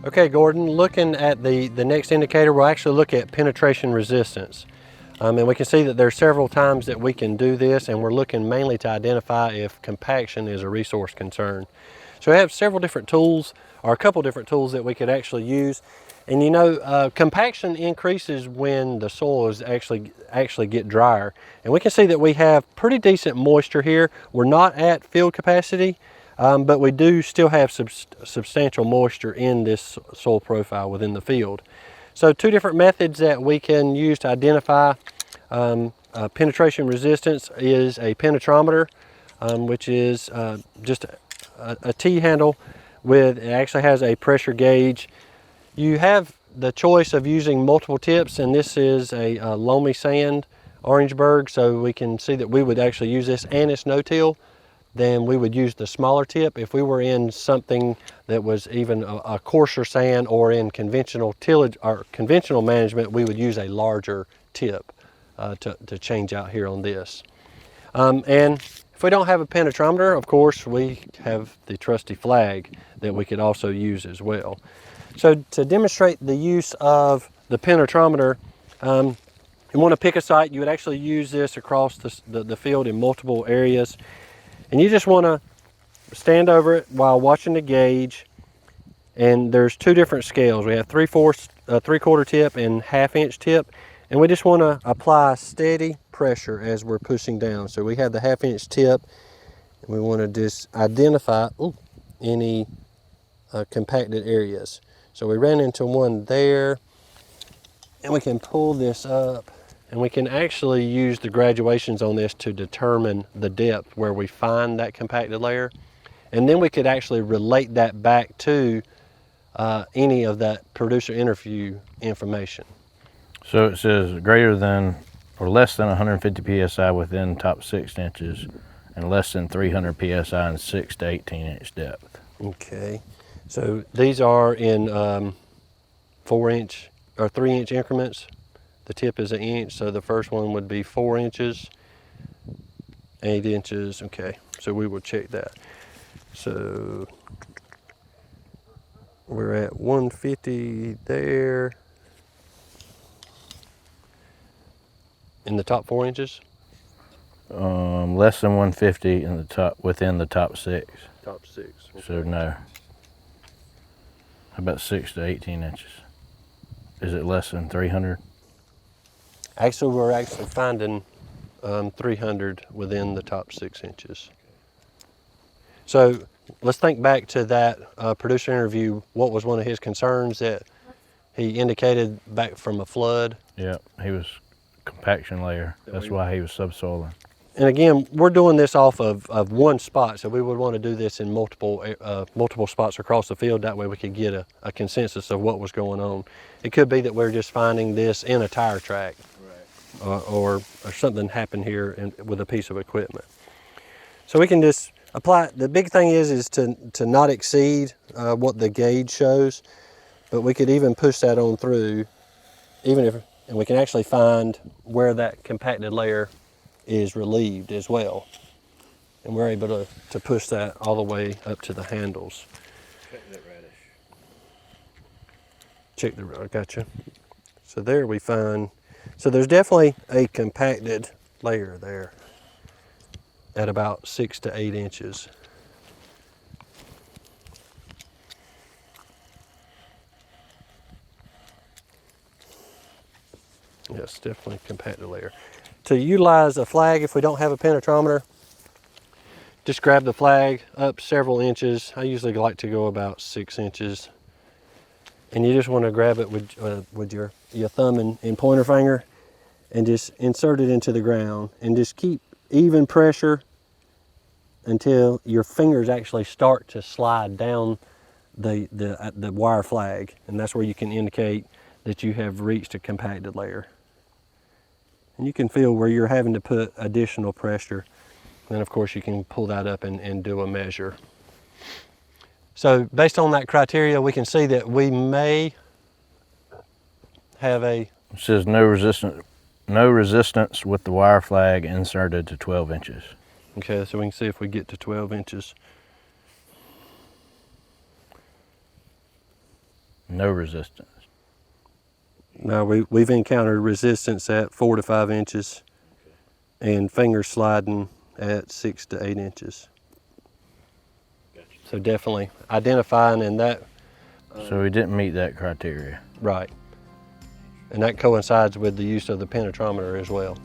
Okay, Gordon, looking at the next indicator, we'll actually look at penetration resistance. And we can see that there are several times that we can do this, and we're looking mainly to identify if compaction is a resource concern. So we have several different tools, or a couple different tools that we could actually use. And you know, compaction increases when the soil is actually get drier. And we can see that we have pretty decent moisture here. We're not at field capacity, but we do still have substantial moisture in this soil profile within the field. So two different methods that we can use to identify penetration resistance is a penetrometer, which is just a T-handle with, it actually has a pressure gauge. You have the choice of using multiple tips, and this is a loamy sand Orangeburg, so we can see that we would actually use this, and it's no-till. Then we would use the smaller tip. If we were in something that was even a coarser sand or in conventional tillage or conventional management, we would use a larger tip to change out here on this. And if we don't have a penetrometer, of course, we have the trusty flag that we could also use as well. So to demonstrate the use of the penetrometer, you want to pick a site. You would actually use this across the field in multiple areas. And you just want to stand over it while watching the gauge. And there's two different scales. We have 3/4 tip and 1/2 inch tip. And we just want to apply steady pressure as we're pushing down. So we have the 1/2 inch tip, and we want to just identify any compacted areas. So we ran into one there, and we can pull this up. And we can actually use the graduations on this to determine the depth where we find that compacted layer. And then we could actually relate that back to any of that producer interview information. So it says greater than or less than 150 PSI within top 6 inches and less than 300 PSI in 6 to 18 inch depth. Okay, so these are in 4 inch or 3 inch increments. The tip is 1 inch, so the first one would be 4 inches, 8 inches, okay. So we will check that. So we're at 150 there. In the top 4 inches? Less than 150 in the top, within the top 6. Top 6. Okay. So no. How about 6 to 18 inches? Is it less than 300? Actually, we're actually finding 300 within the top 6 inches. So let's think back to that producer interview. What was one of his concerns that he indicated back from a flood? Yeah, he was compaction layer. That's why he was subsoiling. And again, we're doing this off of one spot, so we would want to do this in multiple spots across the field. That way we could get a consensus of what was going on. It could be that we're just finding this in a tire track, right, or something happened here with a piece of equipment. So we can just apply. The big thing is to not exceed what the gauge shows, but we could even push that on through, and we can actually find where that compacted layer is relieved as well. And we're able to push that all the way up to the handles. Check that radish. Check the, gotcha. So there we find, so there's definitely a compacted layer there at about 6 to 8 inches. Yes, definitely compacted layer. To utilize a flag, if we don't have a penetrometer, just grab the flag up several inches. I usually like to go about 6 inches. And you just want to grab it with your thumb and pointer finger and just insert it into the ground and just keep even pressure until your fingers actually start to slide down the wire flag. And that's where you can indicate that you have reached a compacted layer. And you can feel where you're having to put additional pressure. And of course you can pull that up and do a measure. So based on that criteria, we can see that we may have a... It says no resistance with the wire flag inserted to 12 inches. Okay, so we can see if we get to 12 inches. no resistance. No, we've encountered resistance at 4 to 5 inches and finger sliding at 6 to 8 inches. So definitely identifying and that. So we didn't meet that criteria. Right. And that coincides with the use of the penetrometer as well.